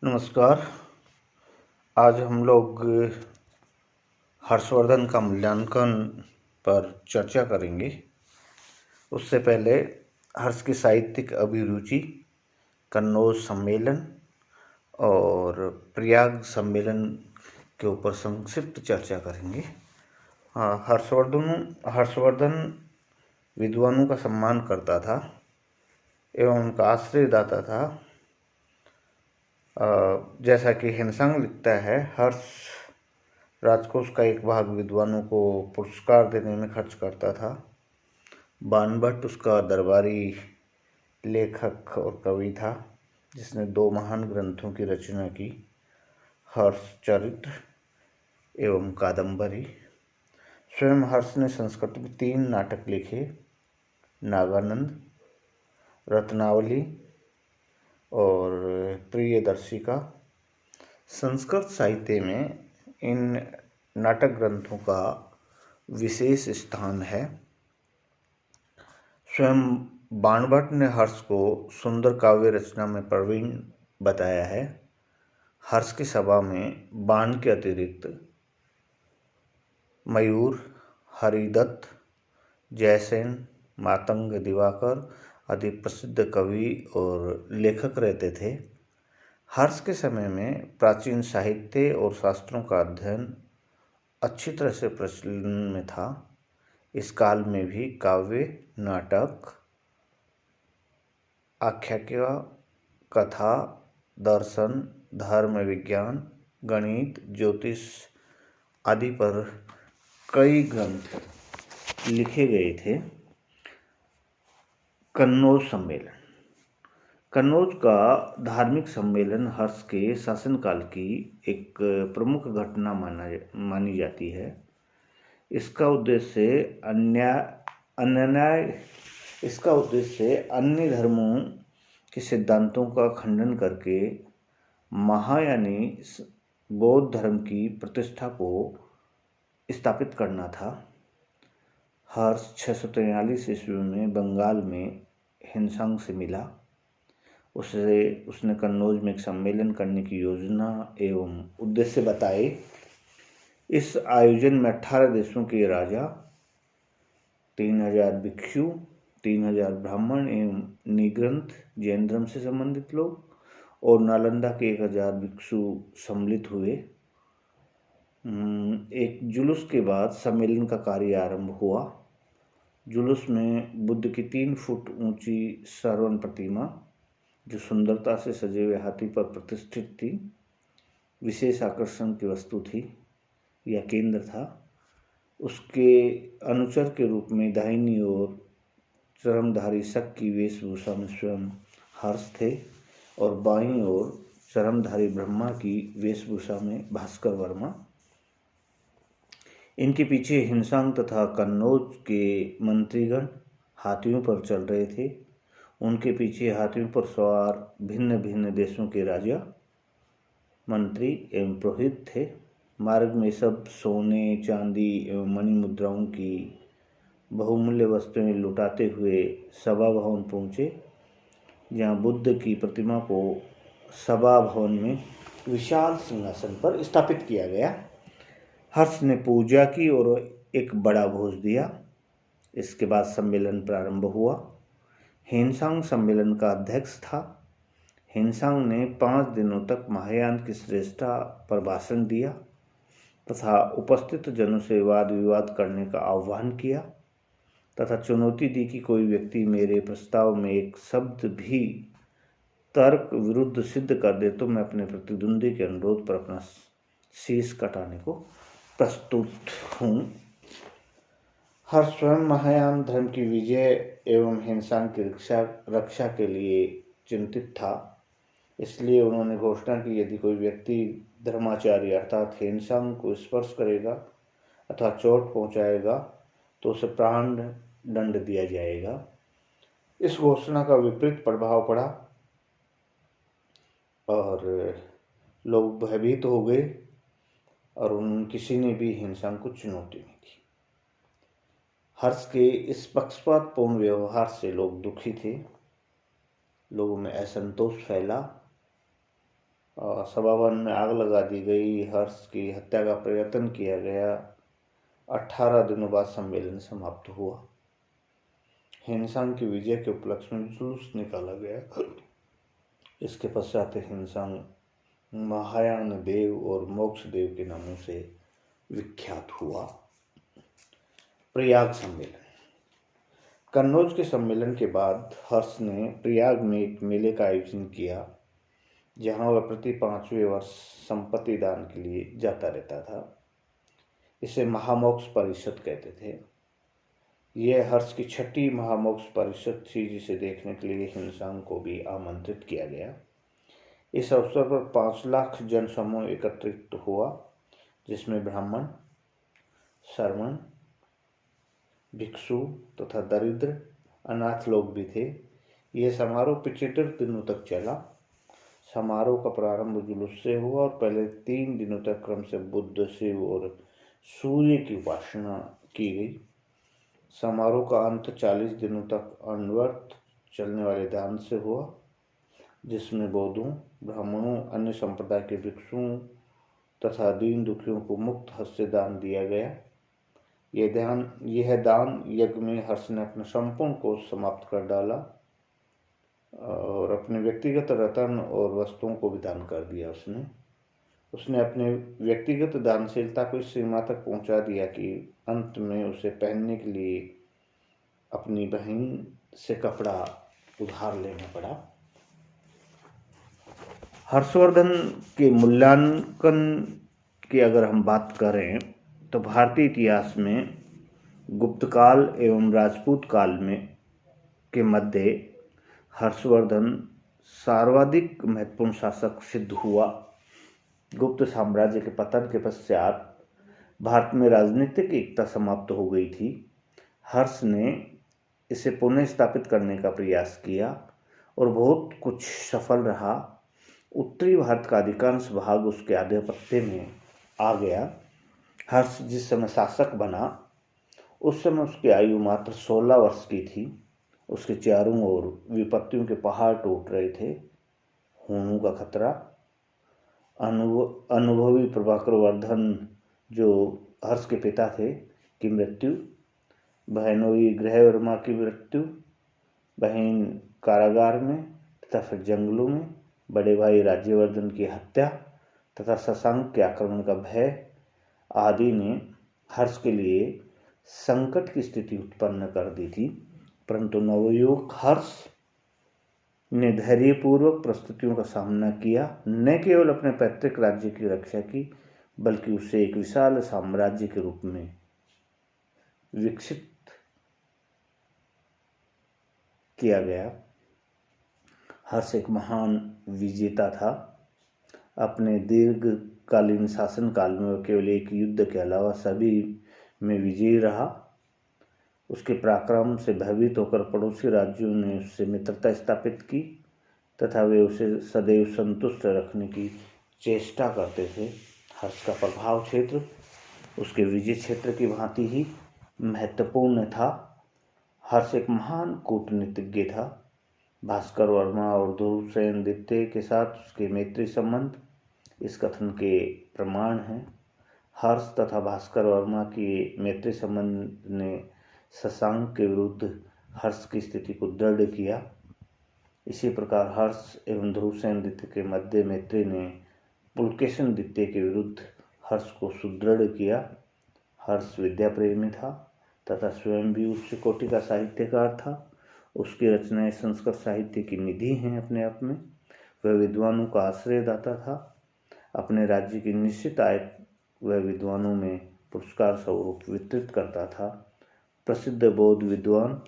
नमस्कार। आज हम लोग हर्षवर्धन का मूल्यांकन पर चर्चा करेंगे। उससे पहले हर्ष की साहित्यिक अभिरुचि, कन्नौज सम्मेलन और प्रयाग सम्मेलन के ऊपर संक्षिप्त चर्चा करेंगे। हर्षवर्धन विद्वानों का सम्मान करता था एवं उनका आश्रयदाता था। जैसा कि हिनसांग लिखता है, हर्ष राजकोष का एक भाग विद्वानों को पुरस्कार देने में खर्च करता था। बाणभट्ट उसका दरबारी लेखक और कवि था, जिसने 2 महान ग्रंथों की रचना की, हर्षचरित्र एवं कादंबरी। स्वयं हर्ष ने संस्कृत में 3 नाटक लिखे, नागानंद, रत्नावली और प्रियदर्शिका। संस्कृत साहित्य में इन नाटक ग्रंथों का विशेष स्थान है। स्वयं बाणभट्ट ने हर्ष को सुंदर काव्य रचना में प्रवीण बताया है। हर्ष की सभा में बाण के अतिरिक्त मयूर, हरिदत्त, जयसेन, मातंग, दिवाकर आदि प्रसिद्ध कवि और लेखक रहते थे। हर्ष के समय में प्राचीन साहित्य और शास्त्रों का अध्ययन अच्छी तरह से प्रचलन में था। इस काल में भी काव्य, नाटक, आख्यायिका, कथा, दर्शन, धर्म विज्ञान, गणित, ज्योतिष आदि पर कई ग्रंथ लिखे गए थे। कन्नौज सम्मेलन। कन्नौज का धार्मिक सम्मेलन हर्ष के शासनकाल की एक प्रमुख घटना मानी जाती है। इसका उद्देश्य अन्य धर्मों के सिद्धांतों का खंडन करके महायानी बौद्ध धर्म की प्रतिष्ठा को स्थापित करना था। हर्ष 643 ईस्वी में बंगाल में हिनसांग से मिला। उसने कन्नौज में एक सम्मेलन करने की योजना एवं उद्देश्य बताए। इस आयोजन में 18 देशों के राजा, 3000 भिक्षु, 3000 ब्राह्मण एवं निग्रंथ जैन धर्म से संबंधित लोग और नालंदा के 1000 भिक्षु सम्मिलित हुए। एक जुलूस के बाद सम्मेलन का कार्य आरंभ हुआ। जुलूस में बुद्ध की 3 फुट ऊंची श्रवण प्रतिमा, जो सुंदरता से सजे हुए हाथी पर प्रतिष्ठित थी, विशेष आकर्षण की वस्तु थी या केंद्र था। उसके अनुचर के रूप में दाहिनी ओर चरमधारी शक की वेशभूषा में स्वयं हर्ष थे और बाईं ओर चरमधारी ब्रह्मा की वेशभूषा में भास्कर वर्मा। इनके पीछे हिनसांग तथा कन्नौज के मंत्रीगण हाथियों पर चल रहे थे। उनके पीछे हाथियों पर सवार भिन्न भिन्न देशों के राजा, मंत्री एवं पुरोहित थे। मार्ग में सब सोने, चांदी एवं मणि मुद्राओं की बहुमूल्य वस्तुएं लुटाते हुए सभा भवन पहुँचे, जहाँ बुद्ध की प्रतिमा को सभा भवन में विशाल सिंहासन पर स्थापित किया गया। हर्ष ने पूजा की और एक बड़ा भोज दिया। इसके बाद सम्मेलन प्रारंभ हुआ। हिनसांग सम्मेलन का अध्यक्ष था। हिनसांग ने 5 दिनों तक महायान की श्रेष्ठता पर भाषण दिया तथा उपस्थित जनों से वाद विवाद करने का आह्वान किया तथा चुनौती दी कि कोई व्यक्ति मेरे प्रस्ताव में एक शब्द भी तर्क विरुद्ध सिद्ध कर दे तो मैं अपने प्रतिद्वंदी के अनुरोध पर अपना शीश कटाने को प्रस्तुत हूँ। हर्ष स्वयं महायान धर्म की विजय एवं हिनसांग की रक्षा के लिए चिंतित था। इसलिए उन्होंने घोषणा की, यदि कोई व्यक्ति धर्माचार्य अर्थात हिनसांग को स्पर्श करेगा अथवा चोट पहुंचाएगा तो उसे प्राण दंड दिया जाएगा। इस घोषणा का विपरीत प्रभाव पड़ा और लोग भयभीत हो गए और किसी ने भी हिनसांग को चुनौती नहीं दी। हर्ष के इस पक्षपातपूर्ण व्यवहार से लोग दुखी थे। लोगों में असंतोष फैला सभा भवन में आग लगा दी गई, हर्ष की हत्या का प्रयत्न किया गया। 18 दिनों बाद सम्मेलन समाप्त हुआ। हिमसंग की विजय के उपलक्ष्य में जुलूस निकाला गया। इसके पश्चात हिमसंग महायान देव और मोक्ष देव के नामों से विख्यात हुआ। प्रयाग सम्मेलन। कन्नौज के सम्मेलन के बाद हर्ष ने प्रयाग में एक मेले का आयोजन किया, जहां वह प्रति 5वें वर्ष संपत्ति दान के लिए जाता रहता था। इसे महामोक्ष परिषद कहते थे। यह हर्ष की 6ठी महामोक्ष परिषद थी, जिसे देखने के लिए हिमसंग को भी आमंत्रित किया गया। इस अवसर पर 5 लाख जन समूह एकत्रित हुआ, जिसमें ब्राह्मण, श्रमण, भिक्षु तथा दरिद्र अनाथ लोग भी थे। यह समारोह 75 दिनों तक चला। समारोह का प्रारंभ जुलूस से हुआ और पहले 3 दिनों तक क्रम से बुद्ध, शिव और सूर्य की उपासना की गई। समारोह का अंत 40 दिनों तक अनवरत चलने वाले दान से हुआ, जिसमें बौद्धों, ब्राह्मणों, अन्य संप्रदाय के भिक्षुओं तथा दीन दुखियों को मुक्त हस्त से दान दिया गया। यह दान यज्ञ में हर्ष ने अपना संपूर्ण कोष समाप्त कर डाला और अपने व्यक्तिगत रत्न और वस्तुओं को भी दान कर दिया। उसने अपने व्यक्तिगत दानशीलता को इस सीमा तक पहुंचा दिया कि अंत में उसे पहनने के लिए अपनी बहन से कपड़ा उधार लेना पड़ा। हर्षवर्धन के मूल्यांकन की अगर हम बात करें तो भारतीय इतिहास में गुप्त काल एवं राजपूत काल में के मध्य हर्षवर्धन सर्वाधिक महत्वपूर्ण शासक सिद्ध हुआ। गुप्त साम्राज्य के पतन के पश्चात भारत में राजनीतिक एकता समाप्त हो गई थी। हर्ष ने इसे पुनः स्थापित करने का प्रयास किया और बहुत कुछ सफल रहा। उत्तरी भारत का अधिकांश भाग उसके आधिपत्य में आ गया। हर्ष जिस समय शासक बना उस समय उसकी आयु मात्र 16 वर्ष की थी। उसके चारों ओर विपत्तियों के पहाड़ टूट रहे थे। हुणों का खतरा, अनुभवी प्रभाकर वर्धन जो हर्ष के पिता थे की मृत्यु, बहनोई गृहवर्मा की मृत्यु, बहन कारागार में तथा फिर जंगलों में, बड़े भाई राज्यवर्धन की हत्या तथा शशांक के आक्रमण का भय आदि ने हर्ष के लिए संकट की स्थिति उत्पन्न कर दी थी। परंतु नवयुवक हर्ष ने धैर्यपूर्वक परिस्थितियों का सामना किया। न केवल अपने पैतृक राज्य की रक्षा की, बल्कि उसे एक विशाल साम्राज्य के रूप में विकसित किया गया। हर्ष एक महान विजेता था। अपने दीर्घकालीन शासनकाल में वह केवल एक युद्ध के अलावा सभी में विजयी रहा। उसके पराक्रम से भयभीत होकर पड़ोसी राज्यों ने उससे मित्रता स्थापित की तथा वे उसे सदैव संतुष्ट रखने की चेष्टा करते थे। हर्ष का प्रभाव क्षेत्र उसके विजय क्षेत्र की भांति ही महत्वपूर्ण था। हर्ष एक महान कूटनीतिज्ञ था। भास्कर वर्मा और ध्रुवसेन द्वितीय के साथ उसके मैत्री संबंध इस कथन के प्रमाण हैं। हर्ष तथा भास्कर वर्मा की मैत्री संबंध ने शशांक के विरुद्ध हर्ष की स्थिति को दृढ़ किया। इसी प्रकार हर्ष एवं ध्रुवसेन द्वितीय के मध्य मैत्री ने पुलकेशिन द्वितीय के विरुद्ध हर्ष को सुदृढ़ किया। हर्ष विद्या प्रेमी था तथा स्वयं भी उच्च कोटि का साहित्यकार था। उसकी रचनाएं संस्कृत साहित्य की निधि हैं अपने आप में। वह विद्वानों का आश्रयदाता था। अपने राज्य की निश्चित आय वह विद्वानों में पुरस्कार स्वरूप वितरित करता था। प्रसिद्ध बौद्ध विद्वान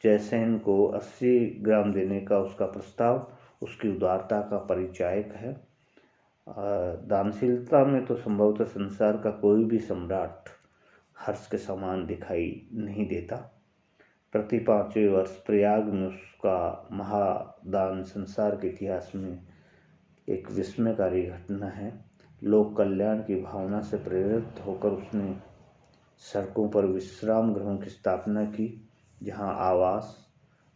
जयसेन को 80 ग्राम देने का उसका प्रस्ताव उसकी उदारता का परिचायक है। दानशीलता में तो संभवतः संसार का कोई भी सम्राट हर्ष के समान दिखाई नहीं देता। प्रति 5वें वर्ष प्रयाग में उसका महादान संसार के इतिहास में एक विस्मयकारी घटना है। लोक कल्याण की भावना से प्रेरित होकर उसने सड़कों पर विश्राम गृहों की स्थापना की, जहां आवास,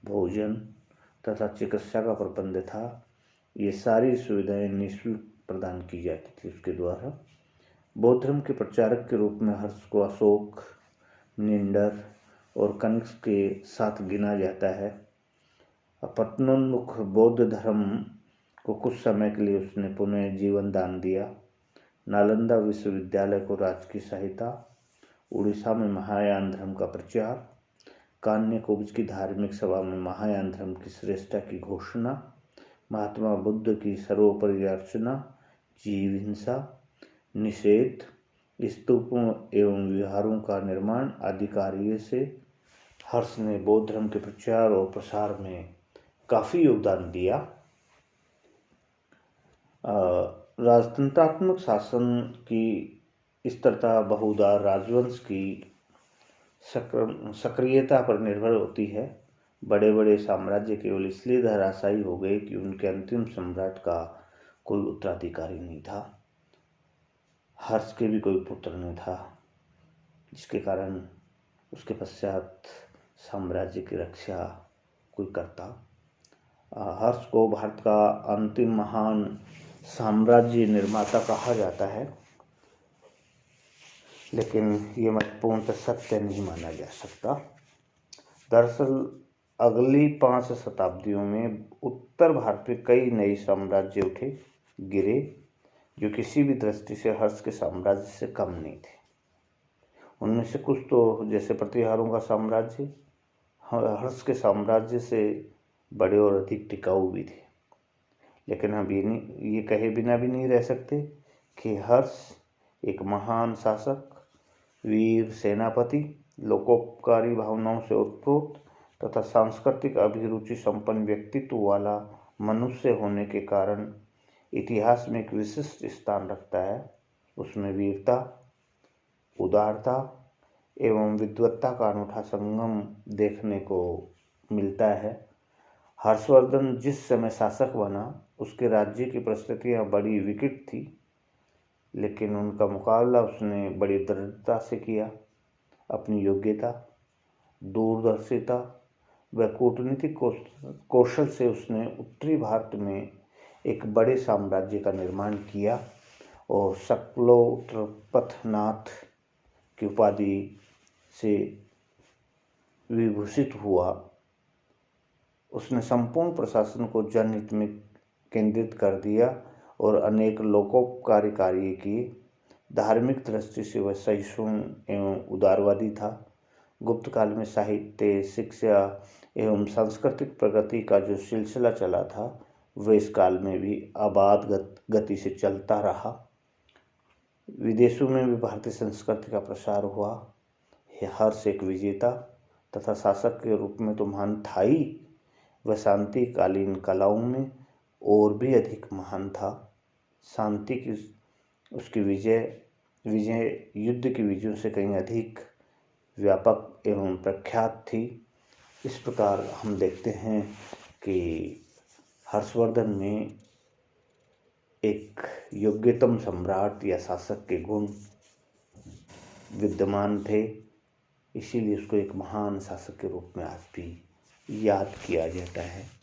भोजन तथा चिकित्सा का प्रबंध था। ये सारी सुविधाएं निःशुल्क प्रदान की जाती थी उसके द्वारा। बौद्ध धर्म के प्रचारक के रूप में हर्ष को अशोक, निंडर और कनिष्क के साथ गिना जाता है। पतनोन्मुख बौद्ध धर्म को कुछ समय के लिए उसने पुनः जीवन दान दिया। नालंदा विश्वविद्यालय को राजकीय सहायता, उड़ीसा में महायान धर्म का प्रचार, कान्यकुब्ज की धार्मिक सभा में महायान धर्म की श्रेष्ठता की घोषणा, महात्मा बुद्ध की सर्वोपरि अर्चना, जीव हिंसा निषेध, स्तूपों एवं विहारों का निर्माण आदि कार्य से हर्ष ने बौद्ध धर्म के प्रचार और प्रसार में काफ़ी योगदान दिया। राजतंत्रात्मक शासन की स्थिरता बहुधा राजवंश की सक्रियता पर निर्भर होती है। बड़े बड़े साम्राज्य केवल इसलिए धराशायी हो गए कि उनके अंतिम सम्राट का कोई उत्तराधिकारी नहीं था। हर्ष के भी कोई पुत्र नहीं था, जिसके कारण उसके पश्चात साम्राज्य की रक्षा कोई करता। हर्ष को भारत का अंतिम महान साम्राज्य निर्माता कहा जाता है, लेकिन ये महत्वपूर्ण सत्य नहीं माना जा सकता। दरअसल अगली 5 शताब्दियों में उत्तर भारत में कई नए साम्राज्य उठे गिरे, जो किसी भी दृष्टि से हर्ष के साम्राज्य से कम नहीं थे। उनमें से कुछ तो जैसे प्रतिहारों का साम्राज्य हर्ष के साम्राज्य से बड़े और अधिक टिकाऊ भी थे। लेकिन हम ये कहे बिना भी नहीं रह सकते कि हर्ष एक महान शासक, वीर सेनापति, लोकोपकारी भावनाओं से उत्प्रोत तथा सांस्कृतिक अभिरुचि संपन्न व्यक्तित्व वाला मनुष्य होने के कारण इतिहास में एक विशिष्ट स्थान रखता है। उसमें वीरता, उदारता एवं विद्वत्ता का अनूठा संगम देखने को मिलता है। हर्षवर्धन जिस समय शासक बना, उसके राज्य की परिस्थितियां बड़ी विकट थी, लेकिन उनका मुकाबला उसने बड़ी दृढ़ता से किया। अपनी योग्यता, दूरदर्शिता व कूटनीतिक कौशल से उसने उत्तरी भारत में एक बड़े साम्राज्य का निर्माण किया और शक्लोत्पथनाथ की उपाधि से विभूषित हुआ। उसने संपूर्ण प्रशासन को जनहित में केंद्रित कर दिया और अनेक लोकोपकारी कार्य किए। धार्मिक दृष्टि से वह सहिष्णु एवं उदारवादी था। गुप्त काल में साहित्य, शिक्षा एवं सांस्कृतिक प्रगति का जो सिलसिला चला था, वह इस काल में भी आबाद गति से चलता रहा। विदेशों में भी भारतीय संस्कृति का प्रसार हुआ। हर्ष एक विजेता तथा शासक के रूप में तो महान था ही, वह शांतिकालीन कलाओं में और भी अधिक महान था। शांति की उसकी विजय युद्ध की विजयों से कहीं अधिक व्यापक एवं प्रख्यात थी। इस प्रकार हम देखते हैं कि हर्षवर्धन में एक योग्यतम सम्राट या शासक के गुण विद्यमान थे, इसीलिए उसको एक महान शासक के रूप में आज भी याद किया जाता है।